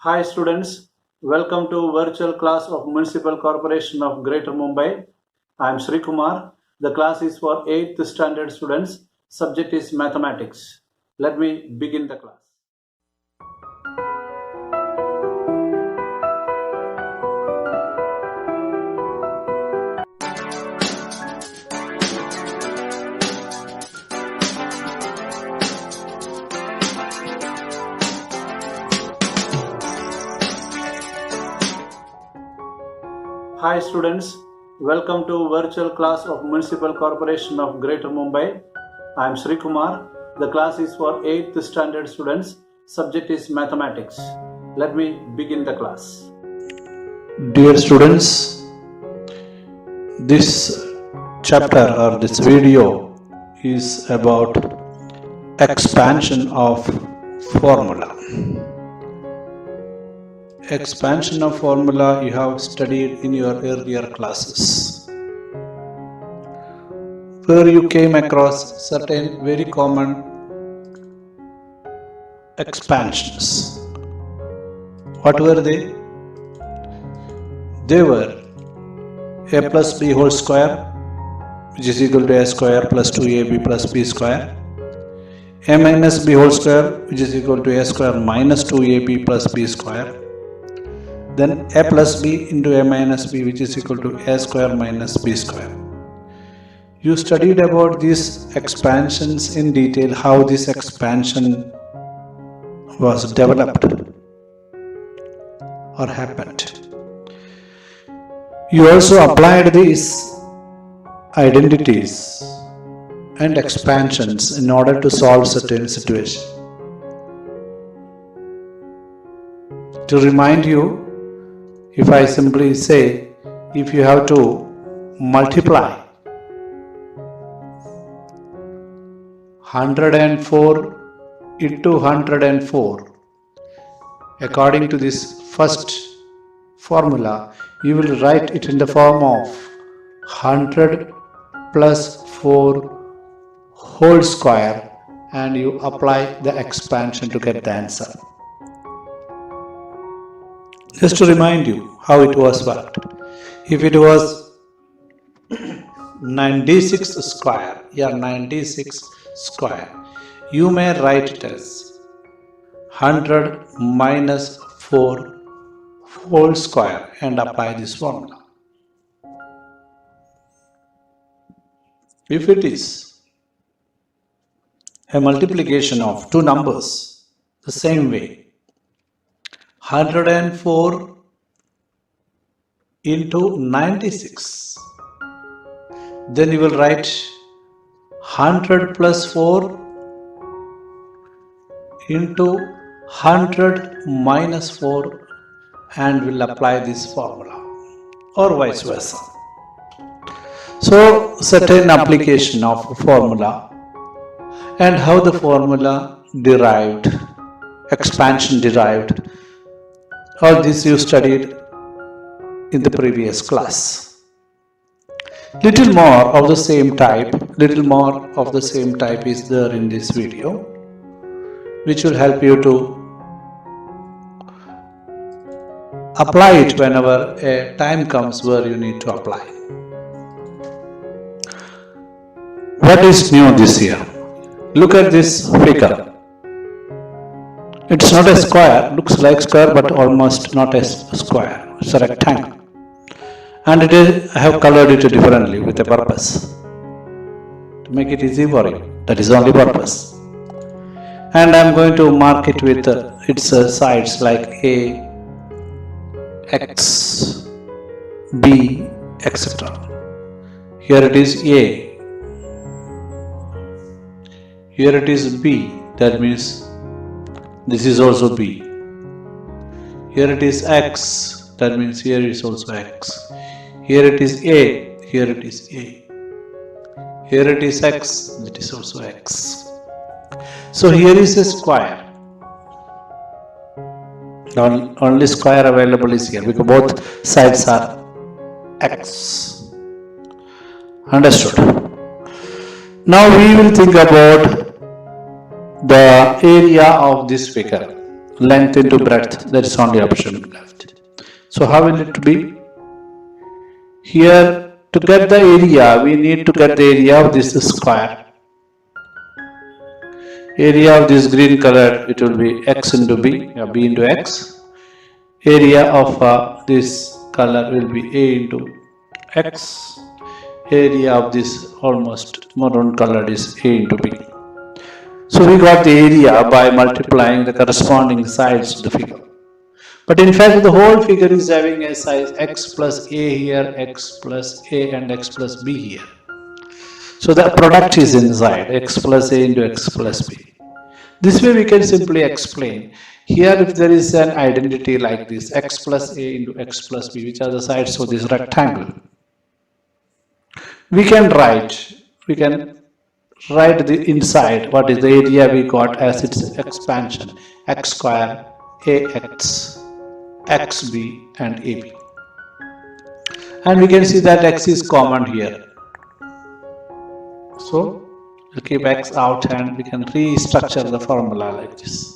Hi students, welcome to virtual class of Municipal Corporation of Greater Mumbai. I am Sri Kumar. The class is for 8th standard students. Subject is mathematics. Let me begin the class. Hi students, welcome to virtual class of Municipal Corporation of Greater Mumbai. I am Sri Kumar. The class is for 8th standard students. Subject is mathematics. Let me begin the class. Dear students, this chapter or this video is about expansion of formula. Expansion of formula you have studied in your earlier classes, where you came across certain very common expansions. What were they? They were a plus b whole square, which is equal to a square plus 2ab plus b square, a minus b whole square, which is equal to a square minus 2ab plus b square, then a plus b into a minus b, which is equal to a square minus b square. You studied about these expansions in detail, how this expansion was developed or happened. You also applied these identities and expansions in order to solve certain situations. To remind you, if I simply say, if you have to multiply 104 into 104, according to this first formula, you will write it in the form of 100 plus 4 whole square, and you apply the expansion to get the answer. Just to remind you how it was worked. If it was 96 square, 96 square, you may write it as 100 minus 4 whole square and apply this formula. If it is a multiplication of two numbers the same way, 104 into 96, then you will write 100 plus 4 into 100 minus 4 and will apply this formula, or vice versa. So, certain application of formula and how the formula derived, expansion derived, all this you studied in the previous class. Little more of the same type is there in this video, which will help you to apply it whenever a time comes where you need to apply. What is new this year? Look at this figure. It's not a square, looks like square but almost not a square. It's a rectangle. And I have colored it differently with a purpose. To make it easy for you. That is the only purpose. And I am going to mark it with its sides like A, X, B, etc. Here it is A. Here it is B. That means this is also B. Here it is X. That means here is also X. Here it is A. Here it is A. Here it is X. That is also X. So here is a square. Only square available is here because both sides are X. Understood? Now we will think about the area of this figure. length into breadth. There is only option left. So how will it be? Here, to get the area, we need to get the area of this square. Area of this green color, it will be x into b, or b into x. Area of this color will be a into x. Area of this almost maroon colored is a into b. So we got the area by multiplying the corresponding sides of the figure. But in fact, the whole figure is having a size x plus a here, x plus a and x plus b here. So the product is inside, x plus a into x plus b. This way we can simply explain. Here if there is an identity like this, x plus a into x plus b, which are the sides of this rectangle, we can write the inside, what is the area we got as its expansion, x square, ax, xb and ab. And we can see that x is common here. So we'll keep x out and we can restructure the formula like this.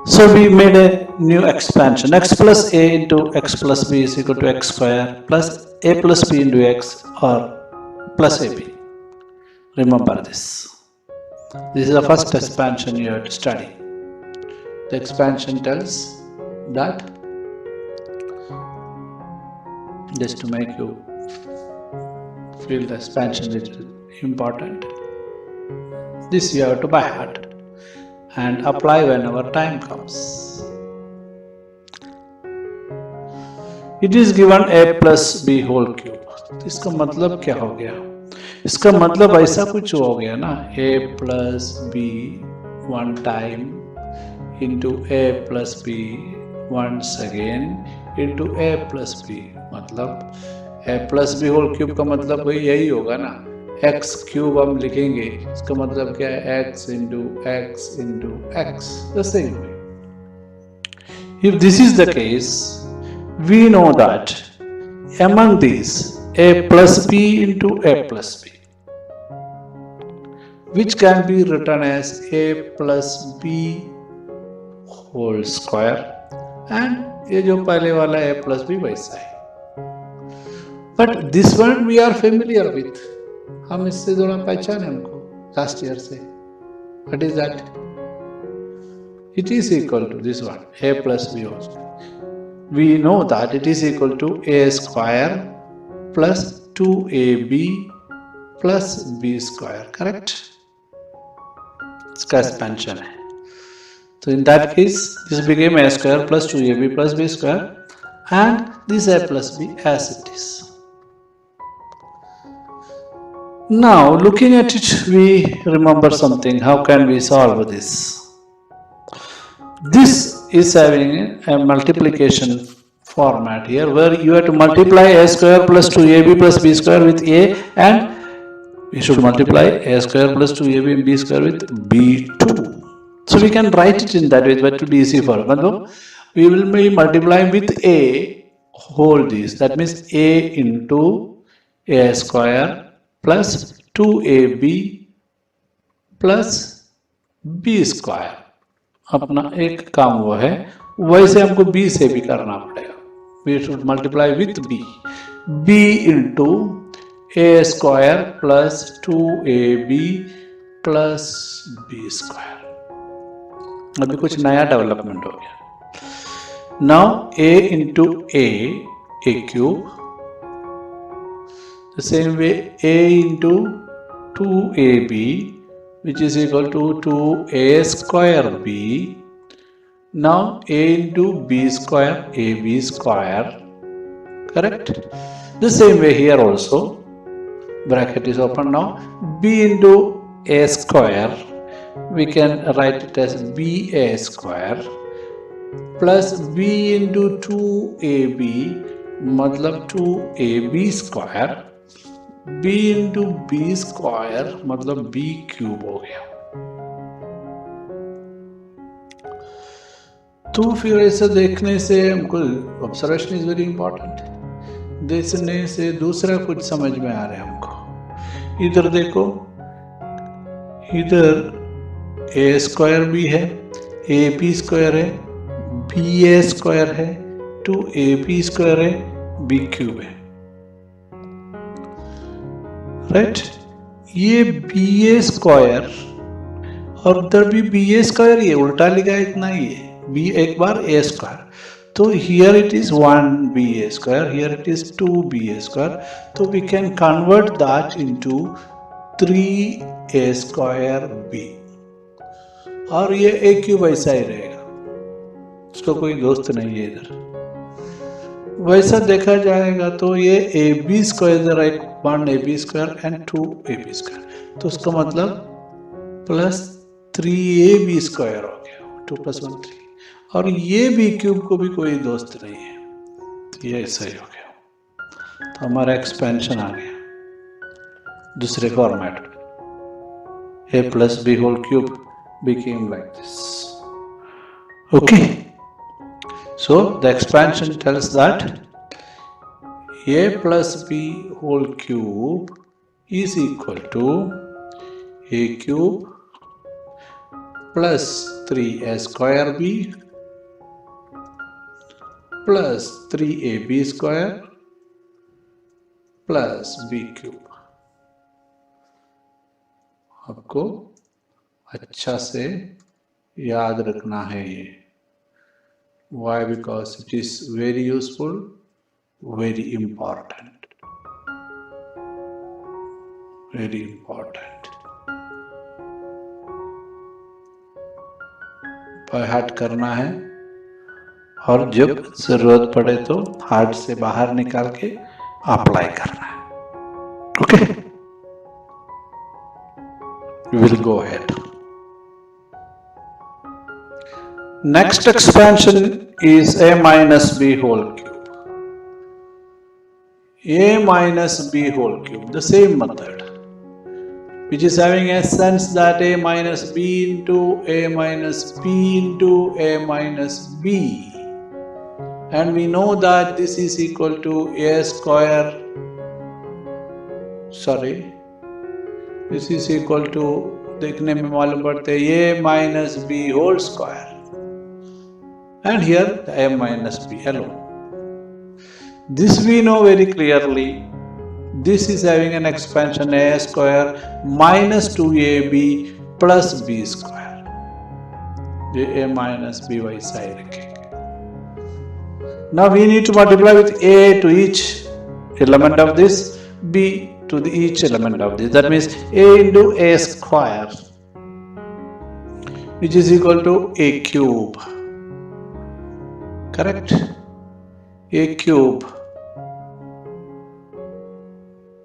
So we made a new expansion, x plus a into x plus b is equal to x square plus a plus b into x or plus ab. Remember this. This is the first expansion you have to study. The expansion tells that, just to make you feel the expansion is important, this you have to by heart and apply whenever time comes. It is given a plus b whole cube. इसका मतलब क्या हो गया? इसका मतलब ऐसा कुछ हो गया ना, a plus b one time into a plus b once again into a plus b. मतलब a plus b whole cube का मतलब वही यही होगा ना, x cube हम लिखेंगे, इसका मतलब क्या है, x into x, the same way. If this is the case, we know that among these a plus b into a plus b, which can be written as a plus b whole square, and ये जो पहले वाला a plus b वैसा है. But this one we are familiar with. हम इससे थोड़ा पहचान है हमको last year से. What is that? It is equal to this one, a plus b whole square. We know that it is equal to a square plus 2ab plus b square, correct? इसका expansion है. So in that case, this became a square plus 2ab plus b square, and this a plus b as it is. Now looking at it, we remember something. How can we solve this? This is having a multiplication format here, where you have to multiply a square plus 2ab plus b square with a, and we should multiply a square plus 2ab and b square with b2. So we can write it in that way, but it will be easy for us. We will be multiplying with a whole this. That means a into a square plus 2ab plus b square. अपना एक काम वो है, वैसे हमको b से भी करना पड़ेगा. We should multiply with b. b into a square plus 2ab plus b square. अभी कुछ नया डेवलपमेंट हो गया. Now a into a cube. The same way a into 2ab, which is equal to 2a square b. Now a into b square ab square, correct? The same way here also, bracket is open now. b into a square, we can write it as ba square plus b into 2ab, मतलब 2ab square, b into b square मतलब b cube हो गया. तो फिर ऐसे देखने से हमको ऑब्जर्वेशन इज वेरी इंपॉर्टेंट. देखने से दूसरा कुछ समझ में आ रहा है हमको. इधर देखो, इधर a स्क्वायर भी है, ए बी स्क्वायर है, बी ए स्क्वायर है, 2ab स्क्वायर है, बी क्यूब है, राइट। ये बी ए स्क्वायर और उधर भी बी ए स्क्वायर, ये उल्टा लिखा है, इतना ही है, बी एक बार ए स्क्वायर, तो here it is 1ba square, here it is 2ba square, so we can convert that into 3a square b, और ये a क्यूब ऐसा ही रहेगा, इसका कोई दोस्त नहीं है इधर। वैसा देखा जाएगा तो ये ab स्क्वायर इधर एक 1ab square and 2ab square, तो उसका मतलब प्लस 3ab स्क्वायर हो गया, 2 + 1 3, और ये बी क्यूब को भी कोई दोस्त नहीं है, तो ये सही हो गया, तो हमारा एक्सपेंशन आ गया दूसरे फॉर्मेट में, a + b whole cube became like this. Okay, so the expansion tells that a + b whole cube is equal to a cube plus 3a square b plus 3ab square plus b cube। आपको अच्छा से याद रखना है ये, why? Because it is very useful, very important, very important। By heart करना है, और जब जरूरत पड़े तो हार्ट से बाहर निकाल के अप्लाई करना है। Okay, we will go ahead. Next expansion is a minus b whole cube. A minus b whole cube, the same method, which is having a sense that a minus b into a minus b into a minus b, and we know that this is equal to a square, this is equal to, देखने में मालूम पड़ता है, a minus b whole square, and here a minus b alone. This we know very clearly. This is having an expansion a square minus 2ab plus b square. ये a minus b वैसा ही रखेंगे। Now we need to multiply with a to each element of this, b to the each element of this. That means a into a square, which is equal to a cube. Correct? A cube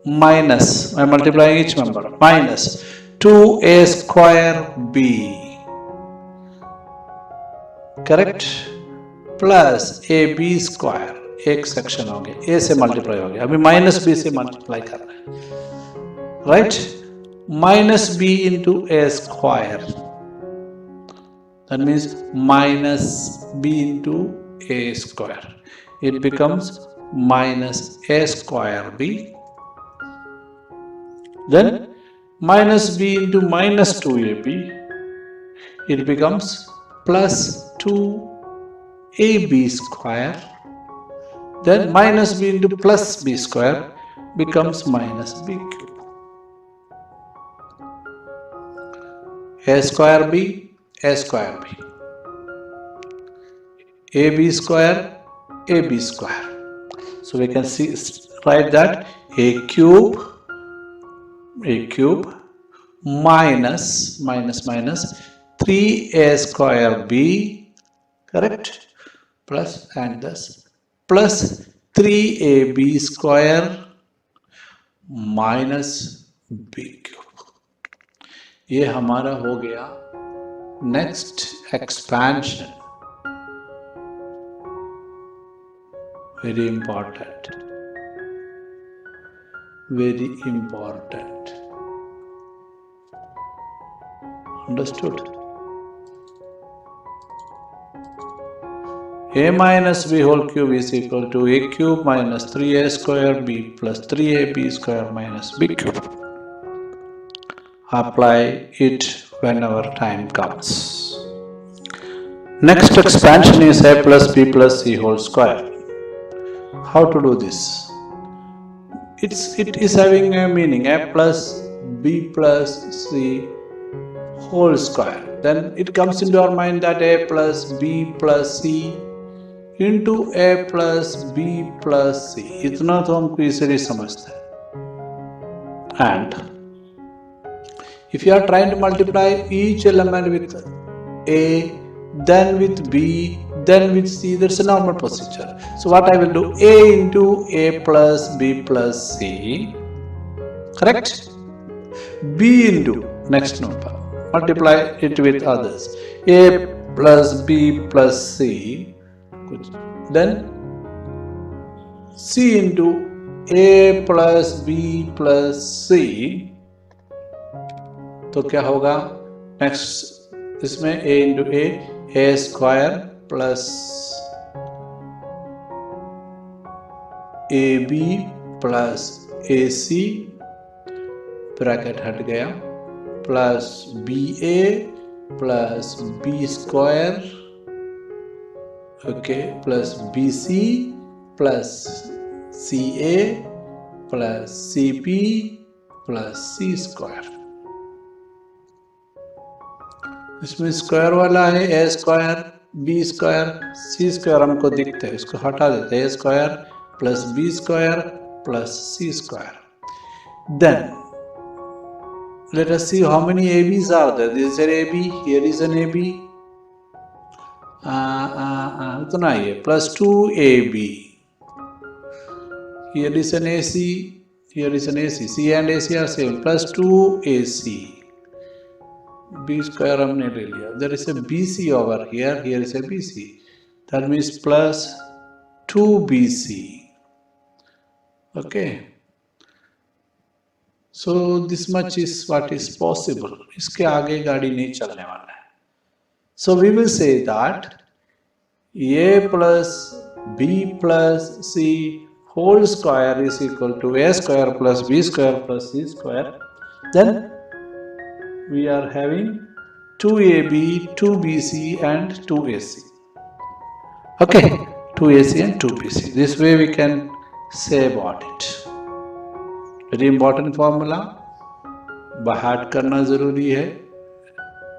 minus, I am multiplying each member, minus 2a square b, correct, plus ab square, एक section हो गया, a से multiply हो गया, अभी minus b से multiply कर रहे हैं, right, minus b into a square, that means minus b into a square, it becomes minus a square b, then minus b into minus 2ab, it becomes plus 2ab square, then minus b into plus b square becomes minus b cube. A square b, a square b, ab square, ab square. So we can see, write that a cube minus 3a square b, correct, plus and thus plus 3ab square minus b cube. ये हमारा हो गया next expansion, very important, very important, understood? A minus b whole cube is equal to a cube minus 3a square b plus 3ab square minus b cube. Apply it whenever time comes. Next expansion is a plus b plus c whole square. How to do this? It is having a meaning, a plus b plus c whole square. Then it comes into our mind that a plus b plus c into a plus b plus c. इतना तो हमको easily समझते हैं. And if you are trying to multiply each element with a, then with b, then with c, that's a normal procedure. So what I will do, a into a plus b plus c, correct? B into next number, multiply it with others, a plus b plus c, then c into a plus b plus c. तो क्या होगा next इसमें a into a square plus a b plus a c bracket हट गया plus b a plus b square okay plus b c plus c a plus c p plus c square. इसमें square वाला है a square b square c square हमको दिखते हैं, इसको हटा देते हैं. A square plus b square plus c square. Then let us see how many ABs are there. This is an AB, here is an AB. इतना ही है plus 2AB. Here is an AC, here is an AC. C and AC are same. Plus 2AC. B square हमने ले लिया. There is a BC over here. Here is a BC. That means plus 2BC. Okay. So this much is what is possible. इसके आगे गाड़ी नहीं चलने वाला है. So we will say that A plus B plus C whole square is equal to A square plus B square plus C square. Then we are having 2AB, 2BC and 2AC. Okay, 2AC and 2BC. This way we can say about it. Very important formula. बाहर करना ज़रूरी है.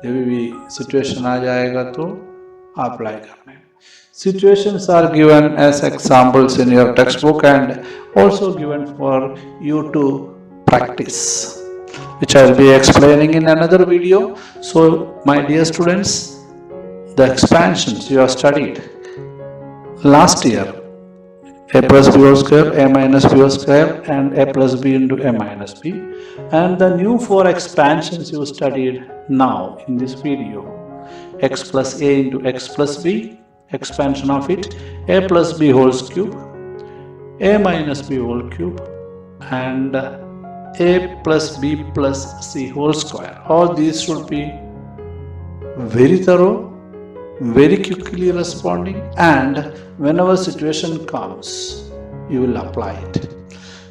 जब भी situation आ जाएगा तो apply करना है. Situations are given as examples in your textbook and also given for you to practice, which I will be explaining in another video. So my dear students, the expansions you have studied last year, a plus b whole square, a minus b whole square and a plus b into a minus b, and the new 4 expansions you studied now in this video, x plus a into x plus b, expansion of it, a plus b whole cube, a minus b whole cube and a plus b plus c whole square. All these should be very thorough, very quickly responding, and whenever situation comes, you will apply it.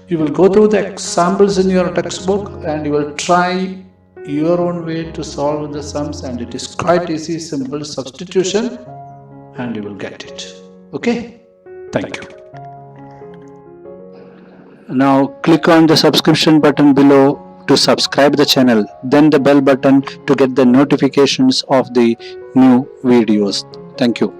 You will go through the examples in your textbook and you will try your own way to solve the sums, and it is quite easy, simple substitution, and you will get it. Okay? Thank you. Now click on the subscription button below to subscribe the channel, then the bell button to get the notifications of the new videos. Thank you.